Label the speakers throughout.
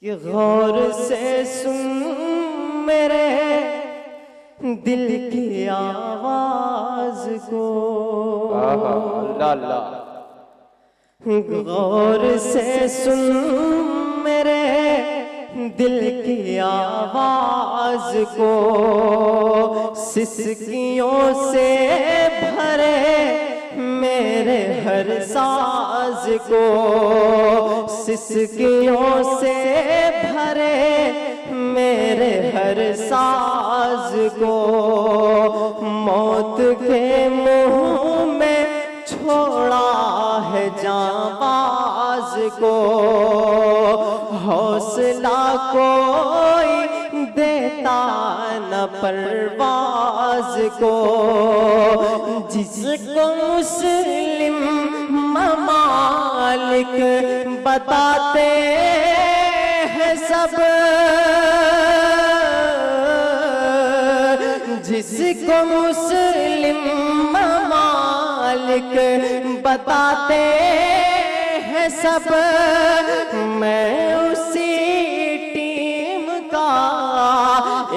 Speaker 1: कि गौर से सुन मेरे दिल की आवाज को,
Speaker 2: अल्लाह अल्लाह।
Speaker 1: गौर से सुन मेरे दिल की आवाज को, सिसकियों से भरे मेरे हर साज को, सिसकियों से भरे मेरे हर साज को, मौत के मुंह में छोड़ा है जांबाज को, हौसला कोई देता न परवाज को, जिसको मुस्लिम ममालिक बताते हैं सब, जिसको मुस्लिम ममालिक बताते हैं सब, मैं उसी टीम का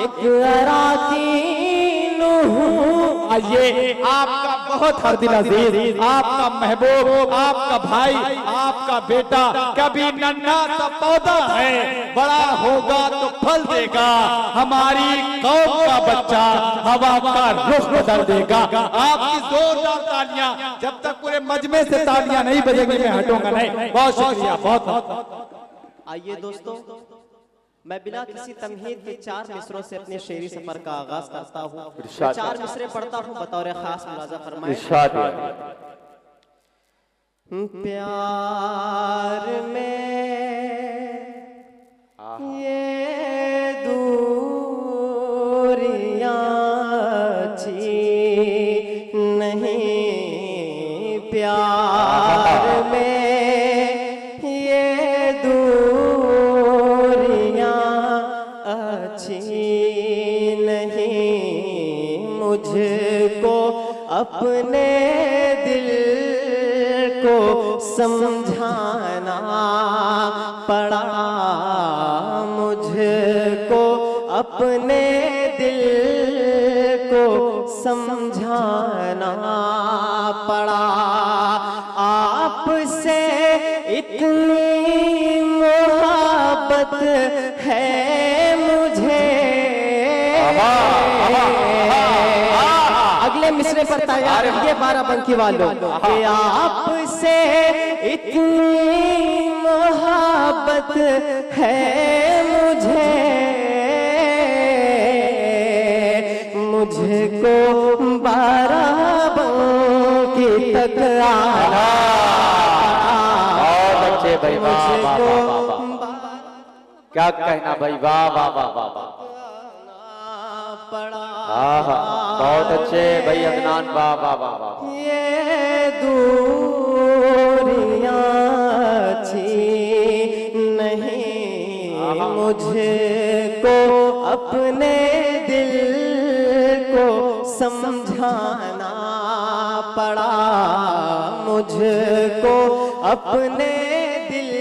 Speaker 1: एक अराकीन हूँ।
Speaker 2: आइए, आपका बहुत हरदिल अजीज, आपका महबूब, आपका भाई, आपका बेटा कभी नन्हा सा पौधा है, बड़ा होगा तो फल देगा। हमारी कौम का बच्चा हवा का रुख बदल देगा। आपकी जोरदार तालियां, जब तक पूरे मजमे से तालियां नहीं बजेंगी मैं हटूंगा नहीं। बहुत शुक्रिया, बहुत।
Speaker 1: आइए दोस्तों, मैं बिना किसी तमहीद के 4 मिसरों से अपने शेरी सफर का आगाज करता हूँ। 4 मिसरे पढ़ता हूँ, बतौर खास मुलाजा फरमाएं। प्यार में ये दूरियां छी नहीं, प्यार में मुझको अपने दिल को समझाना पड़ा, मुझको अपने दिल को समझाना पड़ा। आपसे इतनी मोहब्बत है मुझे, अगले मिसरे पर तैयार रहिए 12 बंकी वालों, कि आपसे इतनी मोहब्बत है मुझे, मुझको 12 बंकी तक आना।
Speaker 2: बहुत अच्छे भाई, वाह वाह वाह, क्या कहना भाई, वाह वाह वाह वाह, बहुत अच्छे भाई अदनान, वाह वाह वाह वाह।
Speaker 1: ये दूरियां छी नहीं, मुझको अपने दिल को समझाना पड़ा, मुझको अपने दिल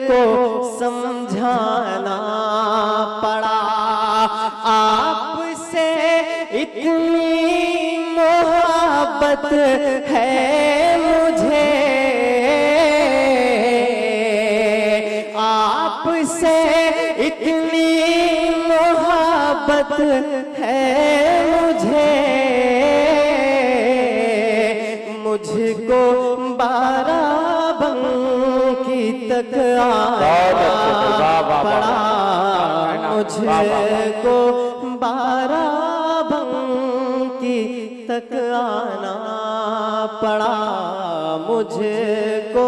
Speaker 1: को समझाना पड़ा। आपसे इतनी मोहब्बत है मुझे, आपसे इतनी मोहब्बत है मुझे, मुझको 12 बंकी तक आना पड़ा, मुझको 12 बंकी तक आना पड़ा, मुझको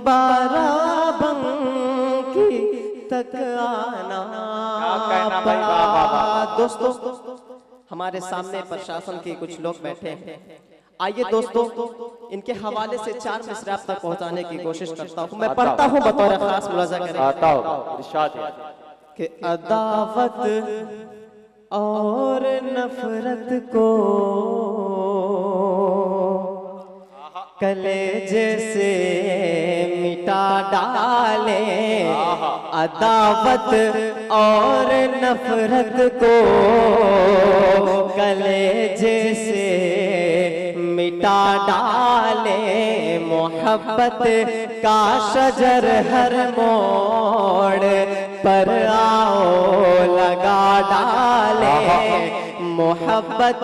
Speaker 1: 12 बंकी तक आना पड़ा। दोस्तों, हमारे सामने प्रशासन के कुछ लोग बैठे हैं। आइए दोस्तों, इनके हवाले से 4 मिसरे आप तक पहुंचाने की कोशिश करता हूं। मैं पढ़ता हूं, बतौर खास मुलाजा करें कि अदावत और नफरत को कलेजे से मिटा डाले अदावत और नफरत को, कलेजे से मिटा डाले मोहब्बत का शजर हर मोड़ पर आओ लगा डाले, मोहब्बत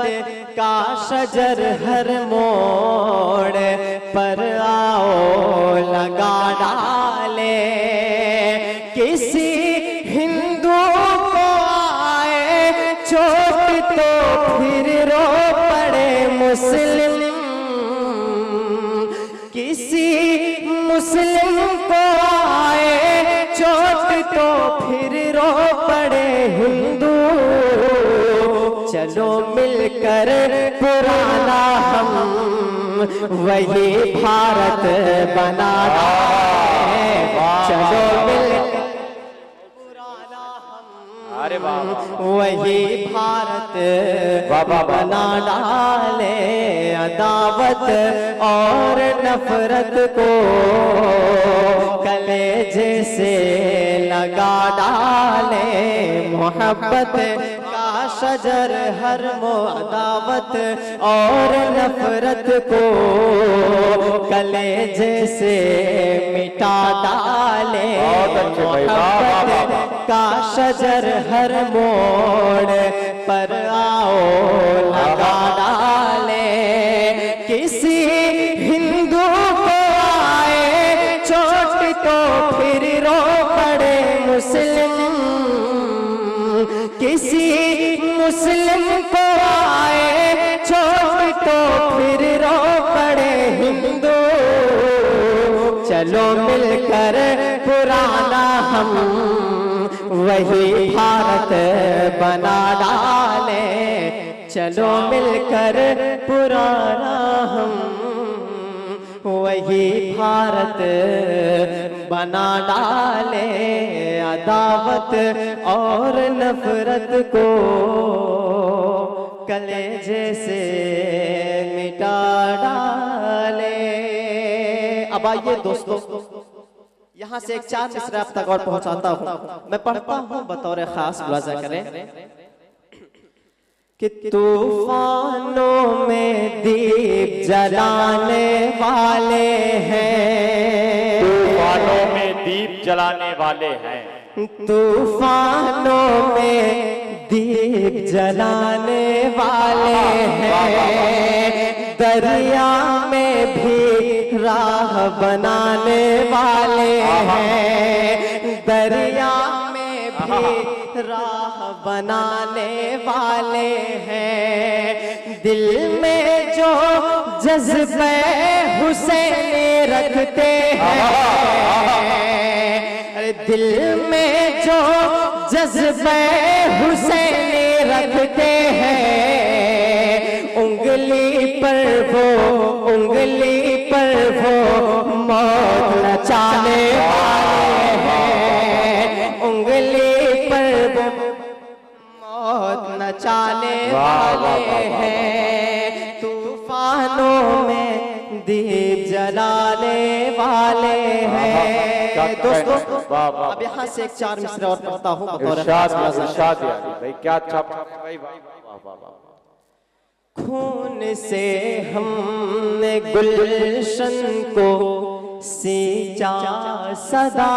Speaker 1: का शजर हर मोड़ पर आओ लगा डाले। किसी हिंदू को आए चोट तो फिर रो पड़े मुस्लिम, किसी मुस्लिम को आए चोट तो फिर रो पड़े हिंदू। चलो मिलकर पुराना हम वही भारत बना डाले, चलो मिलकर पुराना हम वही भारत बना डाले, अदावत और नफरत को कलेजे से लगा डाले, मोहब्बत का शजर हर अदावत और नफरत को कलेजे से मिटा डाले, मोहब्बत का शजर हर मोड़ पर आओ लगा डाले। किसी हिंदू को आए चोट तो फिर रो पड़े मुस्लिम, किसी मुस्लिम को आए चोट तो फिर रो पड़े हिंदू। चलो मिलकर पुराना हम वही भारत बना डाले, चलो मिलकर पुराना हम वही भारत बना डाले, अदावत और नफरत को कलेजे से मिटा डाले। अब आइए दोस्तों, यहाँ से एक 4 मिसरे आप तक और पहुंचाता हूँ, मैं पढ़ता हूँ बतौर खास मुलाजा करें कि तूफानों में दीप जलाने वाले हैं,
Speaker 2: तूफानों में दीप जलाने वाले हैं,
Speaker 1: तूफानों में दीप जलाने वाले हैं, दरिया में भी राह बनाने वाले हैं, दरिया में भी राह बनाने वाले हैं। दिल में जो जज्बे हुसैनी रखते हैं, अरे दिल में जो जज्बे हुसैनी रखते हैं, उंगली पर वो मौत नचाने वाले हैं, उंगली पर वो मौत नचाने वाले हैं, तूफानों में दीप जलाने वाले हैं। दोस्तों अब यहाँ से एक 4 मिसरे और पढ़ता हूँ बतौर
Speaker 2: भाई, क्या अच्छा भाई,
Speaker 1: खून से हमने गुलशन को सींचा सदा,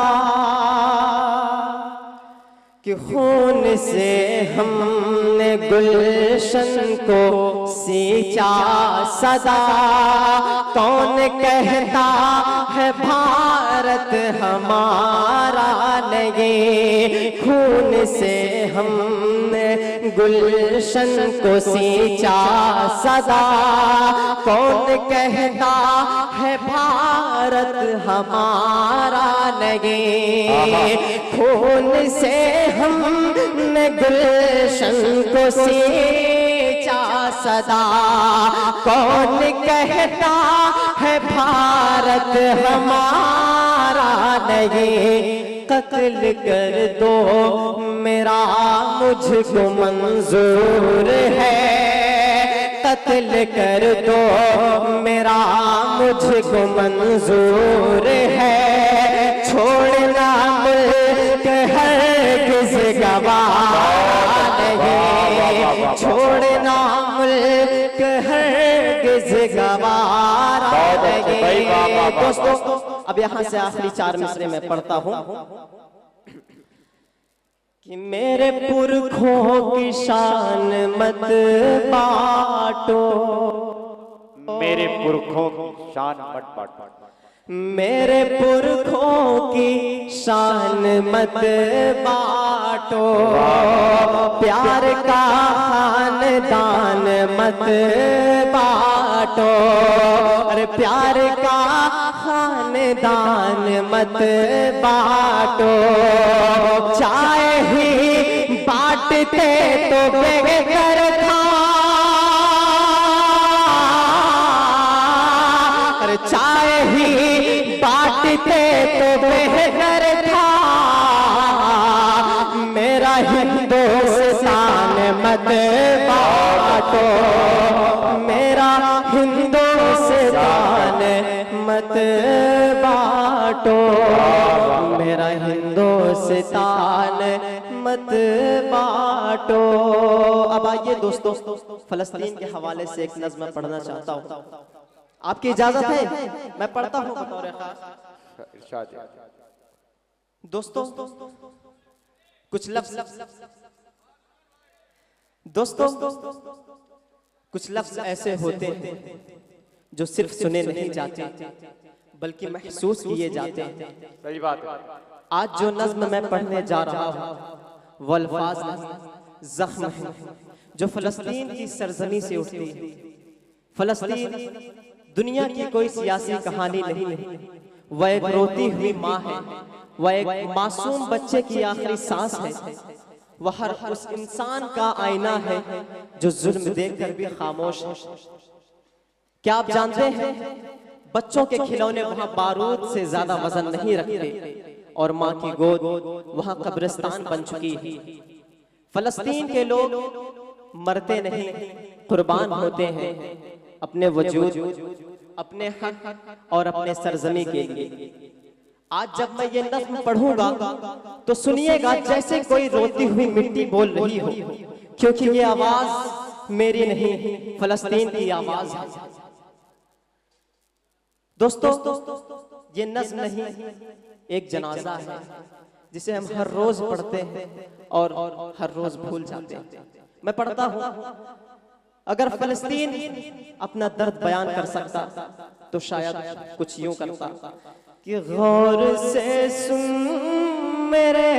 Speaker 1: कि खून से हमने गुलशन को सींचा सदा। कौन कहता है भारत हमारा नहीं, खून से हमने गुलशन को सींचा सदा। कौन कहता है भारत हमारा नहीं, खून से हमने गुलशन को सींचा सदा। कौन कहता है भारत हमारा नहीं, कत्ल कर दो मेरा मुझको मंजूर है, कत्ल कर दो मेरा मुझको मंजूर है, छोड़ना मुल्क हरगिज़ गवार नहीं, छोड़ना मुल्क हरगिज़ गवार नहीं। दोस्तों अब यहाँ से आखिरी 4 मिसरे में पढ़ता हूँ कि मेरे पुरखों की शान मत बांटो,
Speaker 2: मेरे पुरखों की शान मत बांटो,
Speaker 1: मेरे पुरखों की शान मत बांटो, प्यार का खानदान मत बांटो, अरे प्यार का खानदान मत बांटो, चाहे ही बांटते तो बेहतर था, अरे चाहे ही बांटते तो बेहतर था, मेरा हिंदुस्तान मत बांटो, मेरा हिंदुस्तान मत बांटो, मेरा हिंदुस्तान मत बांटो। अब आइए दोस्तों फलस्तीन के हवाले से एक नज़्म पढ़ना चाहता हूँ, आपकी इजाजत है? मैं पढ़ता हूँ बतौर खास। दोस्तों कुछ लफ्ज़, दोस्तों कुछ लफ्ज़ ऐसे होते हैं जो सिर्फ सुने नहीं जाते बल्कि महसूस किए जाते हैं।
Speaker 2: सही बात है।
Speaker 1: आज जो नज़्म मैं पढ़ने जा रहा हूँ वो अल्फाज ज़ख्म है जो फलस्तीन की सरजमी से उठती है। फलस्तीन दुनिया की कोई सियासी कहानी नहीं है, वह एक रोती हुई माँ है, वह एक मासूम बच्चे की आखिरी सांस है, वह हर उस इंसान का आईना है जो जुल्म देखकर भी खामोश है। क्या आप जानते हैं बच्चों के खिलौने वहां बारूद से ज्यादा वजन नहीं रखते और माँ की गोद वहां कब्रिस्तान बन चुकी है। फलस्तीन के लोग मरते नहीं, कुर्बान होते हैं अपने वजूद, अपने हक और अपने सरजमी के लिए। आज जब मैं ये नज़्म पढ़ूंगा तो सुनिएगा जैसे कोई रोती हुई मिट्टी बोल रही हो, क्योंकि ये आवाज मेरी नहीं, फलस्तीन की आवाज है। दोस्तों ये नज़्म नहीं, एक जनाजा है जिसे हम हर रोज पढ़ते हैं और हर रोज भूल जाते हैं। मैं पढ़ता हूं, अगर फलस्तीन अपना दर्द बयान कर सकता तो शायद कुछ यूं करता कि गौर से सुन मेरे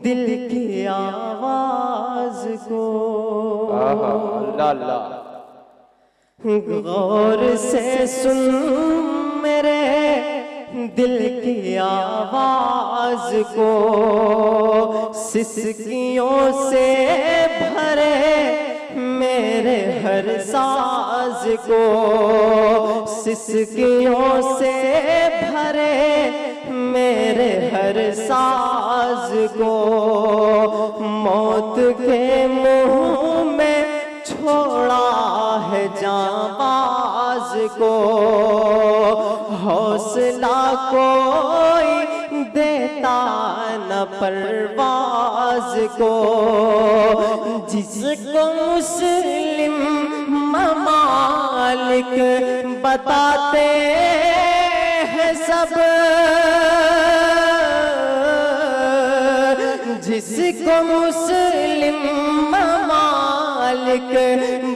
Speaker 1: दिल की आवाज को,
Speaker 2: अल्लाह अल्लाह,
Speaker 1: गौर से सुन मेरे दिल की आवाज को, सिसकियों से भरे मेरे हर साज को, सिसकियों से भरे मेरे हर साज को, मौत के मुंह में छोड़ा है जांबाज को, हौसला कोई देता न परवाज को, जिसको मुस्लिम ममालिक बताते हैं सब, जिसको मुस्लिम ममालिक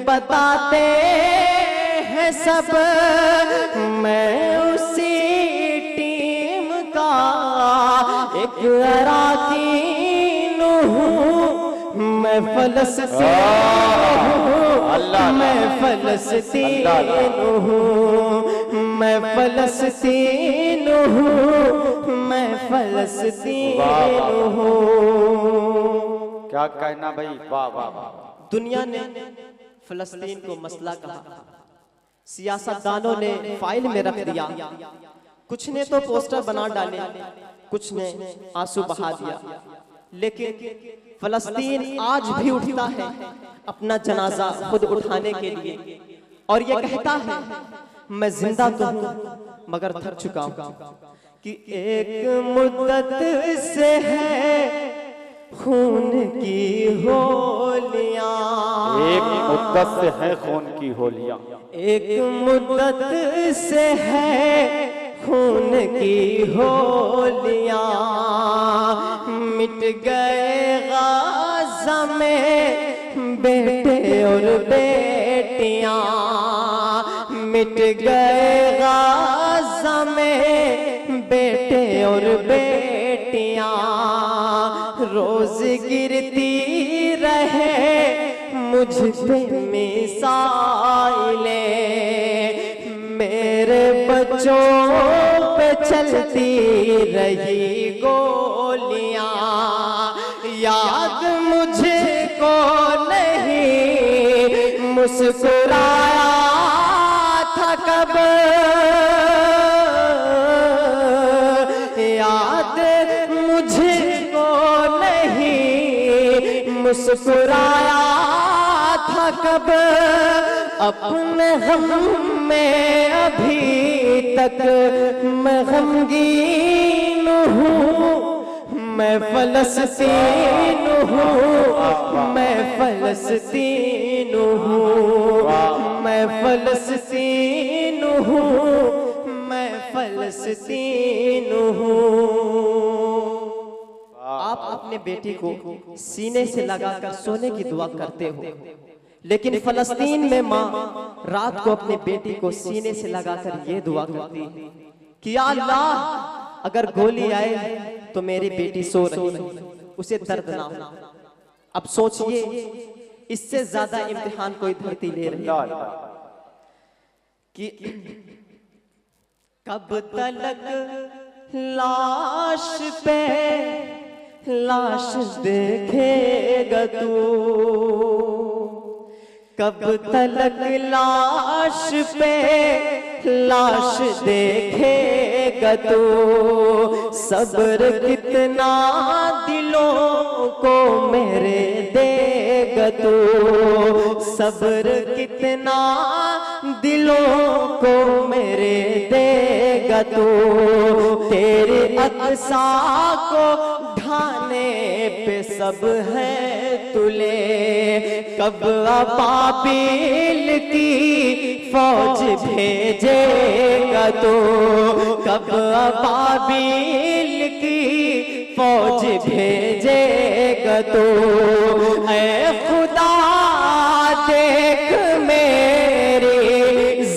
Speaker 1: बताते हैं सब, मैं उसी टीम का एक अराकीन हूँ, मैं फलस्तीन हूँ, मैं फलस्तीन हूँ, मैं फलस्तीन हूँ, मैं फलस्तीन हूँ।
Speaker 2: क्या कहना भाई, वाह वाह वाह।
Speaker 1: दुनिया ने फलस्तीन को मसला कहा, सियासतदानों ने फाइल में रख दिया, कुछ ने तो पोस्टर बना डाले, कुछ ने आंसू बहा दिया, लेकिन फलस्तीन आज भी उठता है अपना जनाजा खुद उठाने के लिए और ये कहता है मैं जिंदा तो हूँ मगर थक चुका हूँ कि एक मुद्दत से है खून की होलियां,
Speaker 2: एक मुद्दत से है खून की होलियां,
Speaker 1: एक मुद्दत से है खून की होलियां, मिट गए गाज़ा में बेटे और बेटियां, मिट गए गाज़ा में बेटे और बेटियां, रोज गिरती रहे मुझ पे मिसाइलें, मेरे बच्चों पे चलती रही गोलियां, याद मुझको नहीं मुस्कुराया था कब, याद मुझको नहीं मुस्कुराया था कब, अपने हम में अभी तक मैं गमगीन हूँ, मैं फलस्तीन हूँ, मैं फलस्तीन हूँ, मैं फलस्तीन हूँ, मैं फलस्तीन हूँ। आप अपने बेटी को सीने से लगाकर सोने की दुआ करते हो, लेकिन फलस्तीन में माँ रात को अपने बेटी को सीने से लगाकर ये दुआ करती है कि या अल्लाह अगर गोली आए तो मेरी बेटी सो रही है, उसे दर्द ना हो। अब सोचिए इससे ज्यादा इम्तिहान कोई धरती ले रही है कि कब तलक लाश पे लाश देखेगा तू, कब तलक लाश पे लाश देखेगा तू, सब्र कितना दिलों को मेरे देगा तू, सब्र कितना दिलों को मेरे देगा तू, तेरे अक्सा को ढाने पे सब है तुले, कब अबाबिल की फौज भेजेगा तो, कब अबाबिल की फौज भेजेगा तो, ऐ खुदा देख मेरी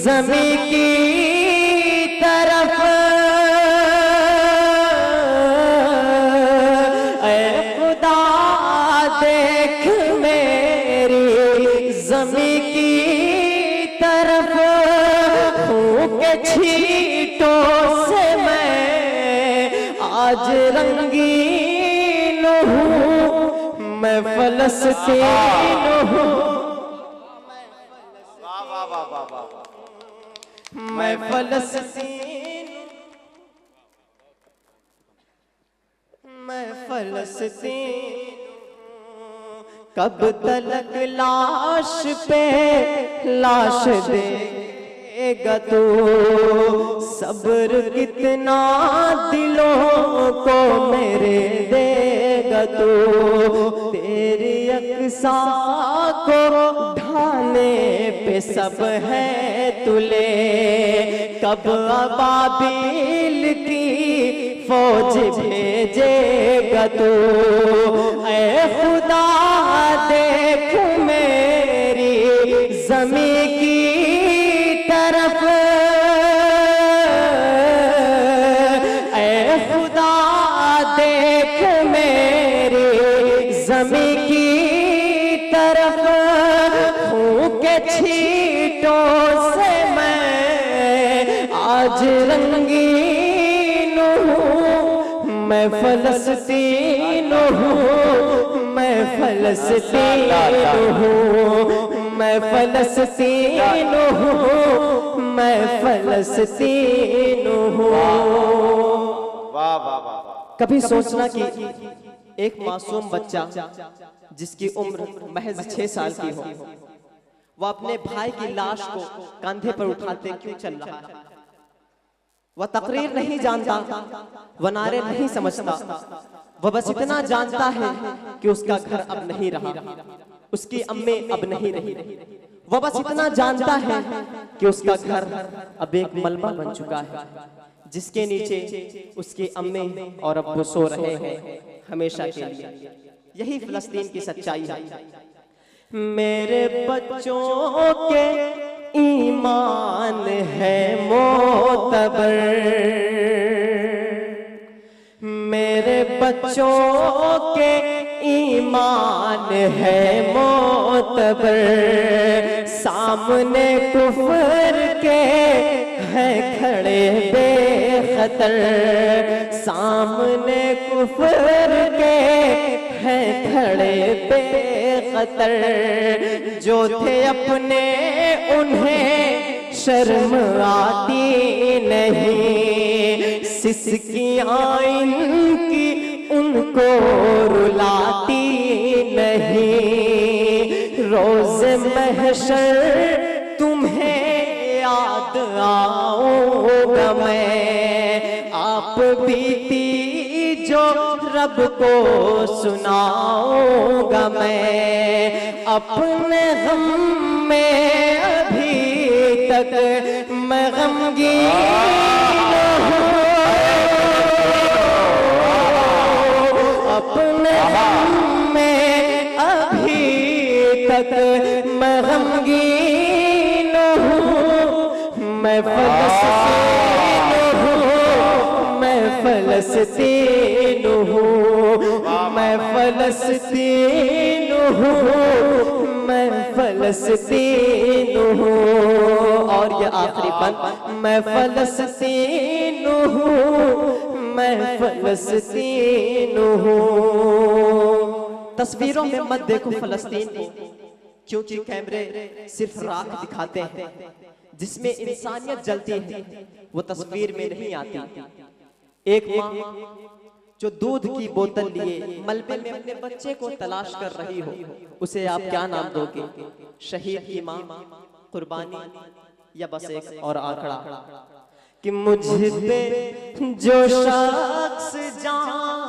Speaker 1: ज़मीं की तरफ, ऐ खुदा देख मेरी ज़मीं की तरफ, खून के छींटों से मैं आज रंगीन हूँ, मैं फलस्तीन हूँ, मैं फलस्तीन, मैं फलस्तीन, कब तलक लाश पे लाश देगा तू, सब्र कितना दिलों को मेरे देगा तू, तेरी अक्सा को ढाने पे सब है तुले, कब अबाबिल की फौज भेजेगा तू, ऐ खुदा देख मेरी ज़मीं की तरफ, ऐ खुदा देख मेरी ज़मीं की तरफ, खून के छींटों से मैं आज रंगीन हूँ, मैं फलस्तीन हूँ, मैं फलस्तीन हूँ, मैं फलस्तीन हूँ, मैं फलस्तीन हूँ।
Speaker 2: वाह वाह वाह।
Speaker 1: कभी सोचना कि एक मासूम बच्चा जिसकी उम्र महज 6 साल की हो, वह अपने भाई की लाश को कंधे पर उठाते क्यों चल रहा है? वह तकरीर नहीं जानता, वह नारे नहीं समझता, वह बस इतना जानता है कि उसका घर अब नहीं रहा, उसकी अम्मी अब नहीं रही। वह बस इतना जानता है कि उसका घर अब एक मलबा बन चुका है, जिसके नीचे उसकी अम्मी और अब्बू सो रहे हैं हमेशा के लिए। यही फिलिस्तीन की सच्चाई है। मेरे बच्चों के ईमान है मोतबर, मेरे बच्चों के ईमान है मोतबर, सामने कुफर के हैं खड़े बेखतर, सामने कुफर के हैं खड़े बेखतर, जो थे अपने उन्हें शर्म आती नहीं, सिसकियां इनकी उनको रुलाती नहीं। रोज महशर तुम्हें याद आऊंगा मैं, आप बीती जो रब को सुनाऊंगा मैं। अपने गम में अभी तक मैं गमगीन हूँ, अपने गम में अभी तक मैं गमगीन हूँ। मैं फलस्तीन हूँ, मैं फलस्तीन हूँ, मैं फलस्तीन हूँ, मैं फलस्तीन हूँ। और ये आखिरी बंद, मैं फलस्तीन हूँ, मैं फलस्तीन हूँ। तस्वीरों में मत देखो फलस्तीन को, क्योंकि कैमरे सिर्फ राख दिखाते हैं, जिसमें इंसानियत जलती है वो तस्वीर में नहीं आती। एक माँ जो दूध की बोतल लिए मलबे में अपने बच्चे को तलाश कर रही हो, उसे आप क्या नाम दोगे? शहीद की माँ, कुर्बानी, या बस एक और आंकड़ा कि मुझ पे जो शख्स जान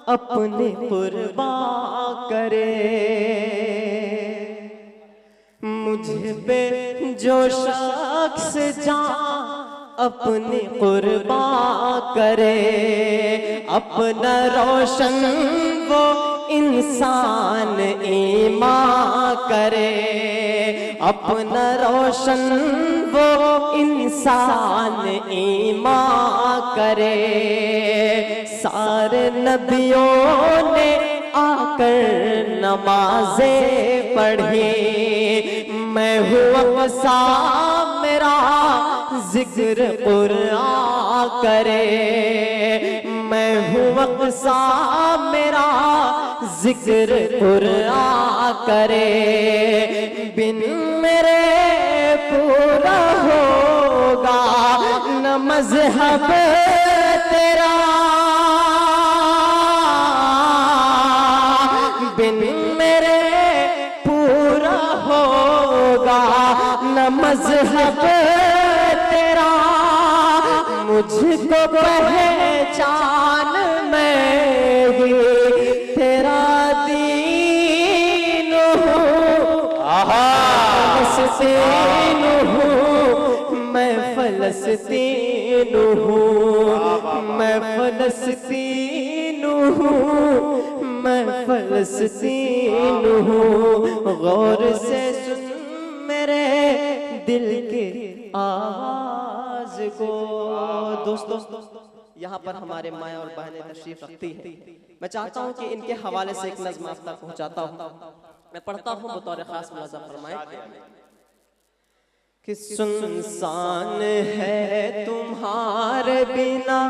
Speaker 1: अपने कुर्बान करे, मुझ पे जो शख्स जान अपने कुर्बान करे, अपना रोशन वो इंसान ईमान करे, अपना रोशन वो इंसान ईमान करे। सारे नबियों ने आकर नमाजें पढ़ी, मैं हूँ अक़सा मेरा जिक्र कुरान करे, मैं हूँ अक़सा मेरा जिक्र कुरान करे। बिन मेरे पूरा होगा न मज़हब तेरा, बिन मेरे पूरा होगा न मज़हब तेरा। मुझको पहचान मैं ही तेरा दीन हूँ, फलस्तीन हूँ, मैं फलस्तीन हूँ, मैं फलस्तीन हूँ, मैं फलस्तीन हूँ। गौर से सुन मेरे दिल के आवाज को। दोस्तों, यहाँ पर हमारे माँ और बहनें तशरीफ रखती हैं। मैं चाहता हूँ कि इनके हवाले से एक नज़्म आप तक पहुँचाता हूँ। मैं पढ़ता हूँ, बतौर खास मुलाज़ा फरमाएं कि सुनसान है तुम्हारे बिना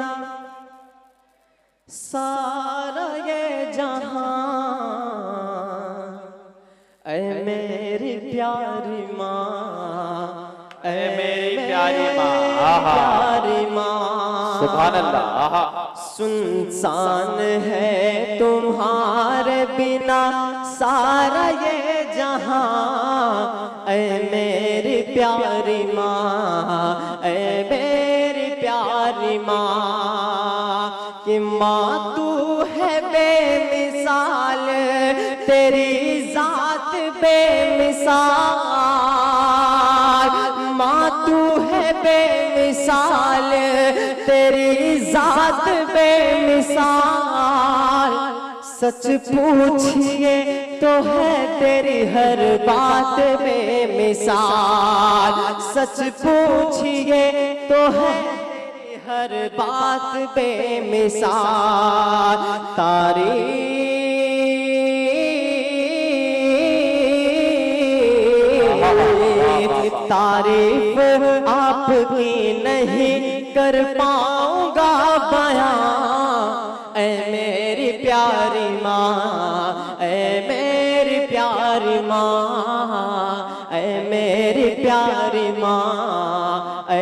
Speaker 1: सारा ये जहां, ऐ मेरी प्यारी माँ, ऐ मेरी प्यारी माँ, प्यारी माँ,
Speaker 2: सुभान अल्लाह।
Speaker 1: सुनसान है तुम्हारा सारा ये जहां, ऐ मेरी प्यारी माँ, ऐ मेरी प्यारी माँ, कि माँ तू है बेमिसाल, तेरी जात बेमिसाल, माँ तू है बेमिसाल, तेरी जात बेमिसाल, सच पूछिए तो है तेरी हर बात बेमिसाल, सच पूछिए तो है तेरी हर बात बेमिसाल, तारीफ आपकी नहीं कर पाऊंगा बयां, ऐ मेरी प्यारी माँ, ऐ मेरी प्यारी माँ, ऐ मेरी प्यारी माँ, ऐ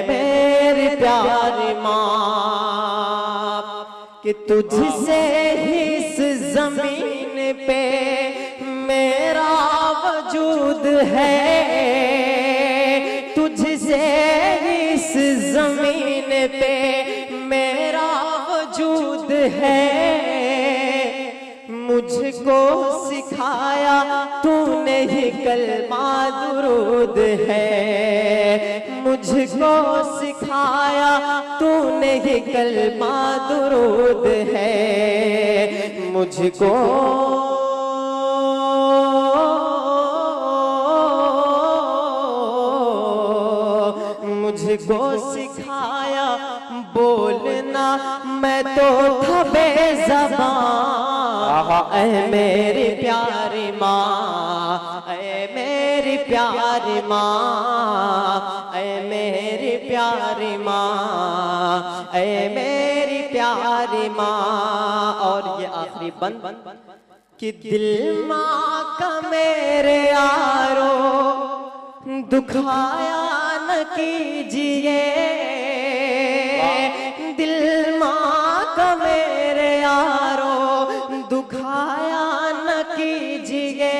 Speaker 1: मेरी प्यारी माँ, कि तुझसे ही इस जमीन पे मेरा वजूद है, तुझसे इस जमीन पे मेरा वजूद है, मुझको सिखाया तूने ही कलमा दुरूद है, मुझको सिखाया तूने ही कलमा दुरूद है, मुझको सिखाया बोलना, मैं तो था बेज़बान, ऐ मेरी प्यारी माँ, ऐ मेरी प्यारी माँ, ऐ मेरी प्यारी माँ, ऐ मेरी प्यारी माँ। और ये आखिरी बंद कि दिल माँ का मेरे यारो दुखाया न कीजिए, दिल माँ का मेरे यारो दुखाया न कीजिए,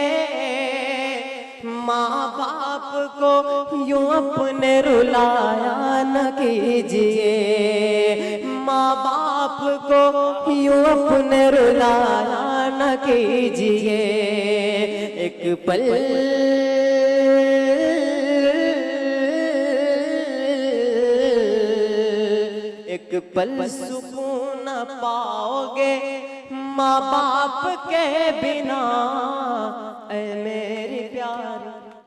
Speaker 1: माँ बाप को यूं अपने रुलाया न कीजिए, माँ बाप को यूं अपने रुलाया न कीजिए, एक पल सुकून पाओगे माँ बाप के बिना, ऐ मेरी प्यारी